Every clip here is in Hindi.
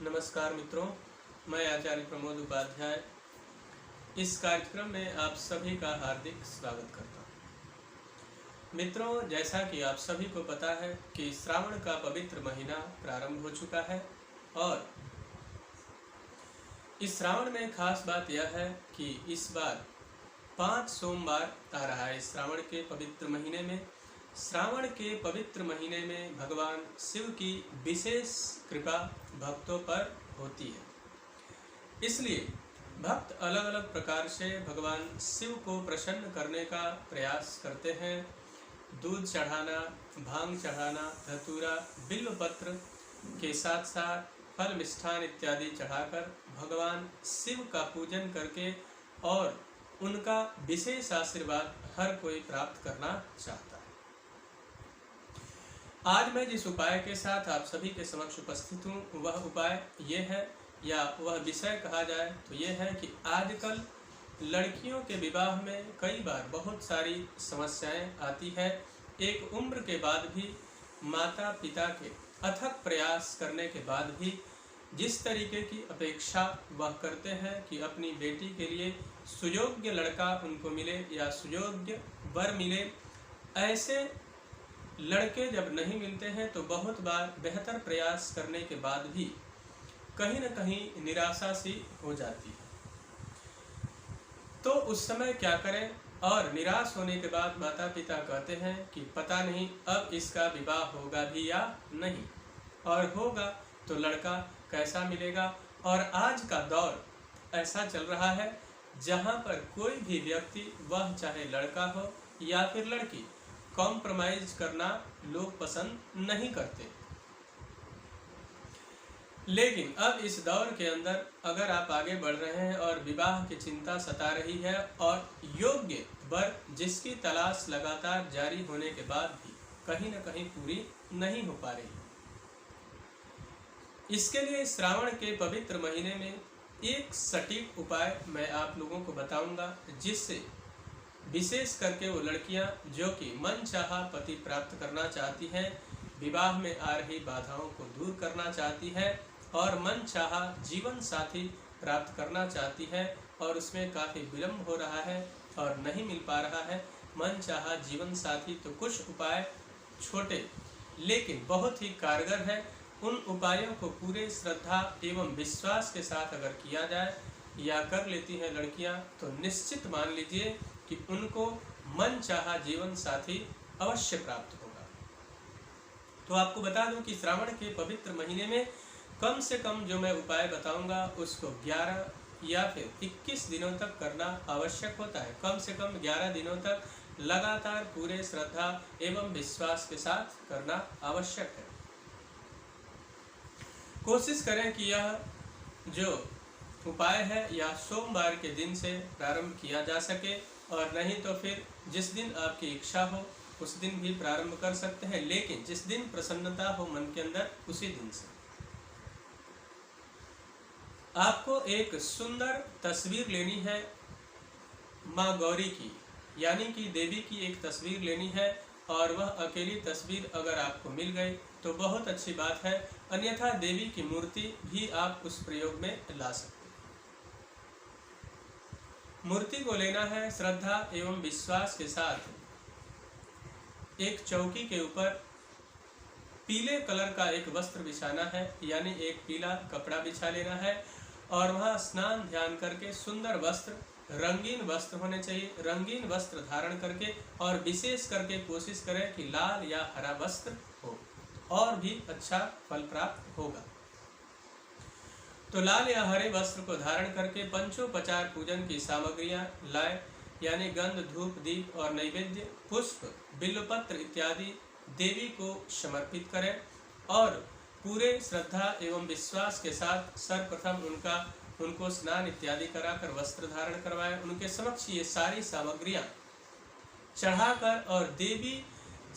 नमस्कार मित्रों, मैं आचार्य प्रमोद उपाध्याय इस कार्यक्रम में आप सभी का हार्दिक स्वागत करता हूँ। मित्रों, जैसा कि आप सभी को पता है कि श्रावण का पवित्र महीना प्रारंभ हो चुका है और इस श्रावण में खास बात यह है कि इस बार 5 सोमवार आ रहा है। श्रावण के पवित्र महीने में भगवान शिव की विशेष कृपा भक्तों पर होती है। इसलिए भक्त अलग अलग प्रकार से भगवान शिव को प्रसन्न करने का प्रयास करते हैं। दूध चढ़ाना, भांग चढ़ाना, धतूरा, बिल्वपत्र के साथ साथ फल मिष्ठान इत्यादि चढ़ाकर भगवान शिव का पूजन करके और उनका विशेष आशीर्वाद हर कोई प्राप्त करना चाहता है। आज मैं जिस उपाय के साथ आप सभी के समक्ष उपस्थित हूँ वह उपाय ये है, या वह विषय कहा जाए तो ये है कि आजकल लड़कियों के विवाह में कई बार बहुत सारी समस्याएं आती है। एक उम्र के बाद भी माता पिता के अथक प्रयास करने के बाद भी जिस तरीके की अपेक्षा वह करते हैं कि अपनी बेटी के लिए सुयोग्य लड़का उनको मिले या सुयोग्य वर मिले, ऐसे लड़के जब नहीं मिलते हैं तो बहुत बार बेहतर प्रयास करने के बाद भी कहीं न कहीं निराशा सी हो जाती है। तो उस समय क्या करें? और निराश होने के बाद माता पिता कहते हैं कि पता नहीं अब इसका विवाह होगा भी या नहीं, और होगा तो लड़का कैसा मिलेगा। और आज का दौर ऐसा चल रहा है जहां पर कोई भी व्यक्ति, वह चाहे लड़का हो या फिर लड़की, कॉम्प्रोमाइज करना लोग पसंद नहीं करते। लेकिन अब इस दौर के अंदर अगर आप आगे बढ़ रहे हैं और विवाह की चिंता सता रही है और योग्य वर जिसकी तलाश लगातार जारी होने के बाद भी कहीं न कहीं पूरी नहीं हो पा रही, इसके लिए श्रावण के पवित्र महीने में एक सटीक उपाय मैं आप लोगों को बताऊंगा, जिससे विशेष करके वो लड़कियां जो कि मनचाहा पति प्राप्त करना चाहती हैं, विवाह में आ रही बाधाओं को दूर करना चाहती है और मनचाहा जीवन साथी प्राप्त करना चाहती है और उसमें काफ़ी विलम्ब हो रहा है और नहीं मिल पा रहा है मनचाहा जीवन साथी, तो कुछ उपाय छोटे लेकिन बहुत ही कारगर है। उन उपायों को पूरे श्रद्धा एवं विश्वास के साथ अगर किया जाए या कर लेती हैं लड़कियां, तो निश्चित मान लीजिए कि उनको मनचाहा जीवन साथी अवश्य प्राप्त होगा। तो आपको बता दूं कि श्रावण के पवित्र महीने में कम से कम जो मैं उपाय बताऊंगा उसको 11 या फिर 21 दिनों तक करना आवश्यक होता है। कम से कम 11 दिनों तक लगातार पूरे श्रद्धा एवं विश्वास के साथ करना आवश्यक है। कोशिश करें कि यह जो उपाय है या सोमवार के दिन से प्रारंभ किया जा सके, और नहीं तो फिर जिस दिन आपकी इच्छा हो उस दिन भी प्रारंभ कर सकते हैं, लेकिन जिस दिन प्रसन्नता हो मन के अंदर उसी दिन से। आपको एक सुंदर तस्वीर लेनी है माँ गौरी की, यानी कि देवी की एक तस्वीर लेनी है, और वह अकेली तस्वीर अगर आपको मिल गई तो बहुत अच्छी बात है, अन्यथा देवी की मूर्ति भी आप उस प्रयोग में ला सकते हैं। मूर्ति को लेना है श्रद्धा एवं विश्वास के साथ। एक चौकी के ऊपर पीले कलर का एक वस्त्र बिछाना है, यानी एक पीला कपड़ा बिछा लेना है, और वहाँ स्नान ध्यान करके सुंदर वस्त्र, रंगीन वस्त्र होने चाहिए, रंगीन वस्त्र धारण करके, और विशेष करके कोशिश करें कि लाल या हरा वस्त्र हो, और भी अच्छा फल प्राप्त होगा। तो लाल या हरे वस्त्र को धारण करके पंचोपचार पूजन की सामग्रियां लाएं, यानी गंध, धूप, दीप और नैवेद्य, पुष्प, बिल्वपत्र इत्यादि देवी को समर्पित करें, और पूरे श्रद्धा एवं विश्वास के साथ सर्वप्रथम उनको स्नान इत्यादि कराकर वस्त्र धारण करवाएं। उनके समक्ष ये सारी सामग्रियां चढ़ाकर और देवी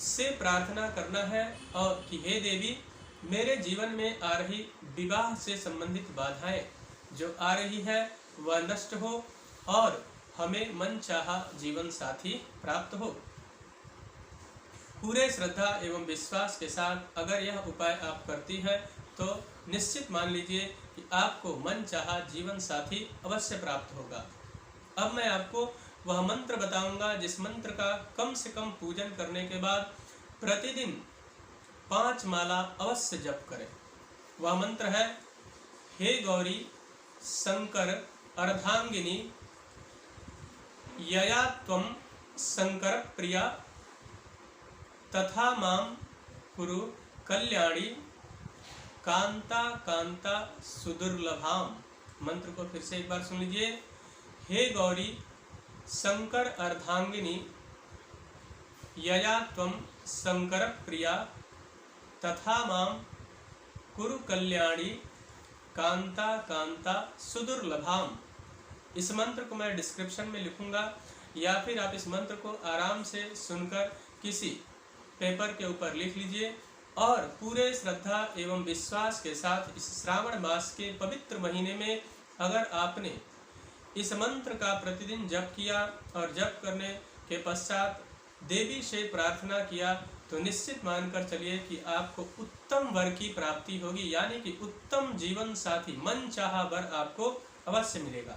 से प्रार्थना करना है और कि हे देवी, मेरे जीवन में आ रही विवाह से संबंधित बाधाएं जो आ रही है वह नष्ट हो और हमें मनचाहा जीवन साथी प्राप्त हो। पूरे श्रद्धा एवं विश्वास के साथ अगर यह उपाय आप करती है तो निश्चित मान लीजिए कि आपको मनचाहा जीवन साथी अवश्य प्राप्त होगा। अब मैं आपको वह मंत्र बताऊंगा जिस मंत्र का कम से कम पूजन करने के बाद प्रतिदिन 5 माला अवश्य जप करें। वह मंत्र है, हे गौरी शंकर अर्धांगिनी यया त्वं शंकर प्रिया तथा माम कुरु कल्याणी कांता कांता सुदुर्लभाम। मंत्र को फिर से एक बार सुन लीजिए। हे गौरी शंकर अर्धांगिनी यया त्वं शंकर प्रिया तथा माम कुरु कल्याणी कांता कांता सुदुर्लभाम। इस मंत्र को मैं डिस्क्रिप्शन में लिखूंगा, या फिर आप इस मंत्र को आराम से सुनकर किसी पेपर के ऊपर लिख लीजिए और पूरे श्रद्धा एवं विश्वास के साथ इस श्रावण मास के पवित्र महीने में अगर आपने इस मंत्र का प्रतिदिन जप किया और जप करने के पश्चात देवी से प्रार्थना किया तो निश्चित मानकर चलिए कि आपको उत्तम वर की प्राप्ति होगी, यानी कि उत्तम जीवन साथी मनचाहा वर आपको अवश्य मिलेगा।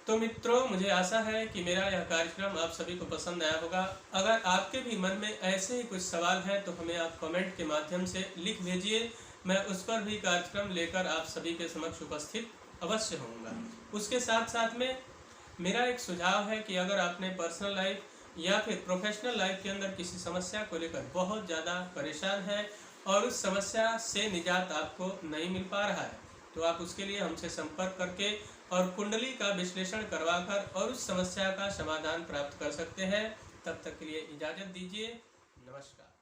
तो मित्रों, मुझे आशा है कि मेरा यह कार्यक्रम आप सभी को पसंद आया होगा। अगर आपके भी मन में ऐसे ही कुछ सवाल हैं तो हमें आप कमेंट के माध्यम से लिख भेजिए, मैं उस पर भी कार्यक्रम लेकर आप सभी के समक्ष उपस्थित अवश्य होऊंगा। उसके साथ साथ में मेरा एक सुझाव है कि अगर आपने पर्सनल लाइफ या फिर प्रोफेशनल लाइफ के अंदर किसी समस्या को लेकर बहुत ज़्यादा परेशान है और उस समस्या से निजात आपको नहीं मिल पा रहा है, तो आप उसके लिए हमसे संपर्क करके और कुंडली का विश्लेषण करवाकर और उस समस्या का समाधान प्राप्त कर सकते हैं। तब तक के लिए इजाज़त दीजिए। नमस्कार।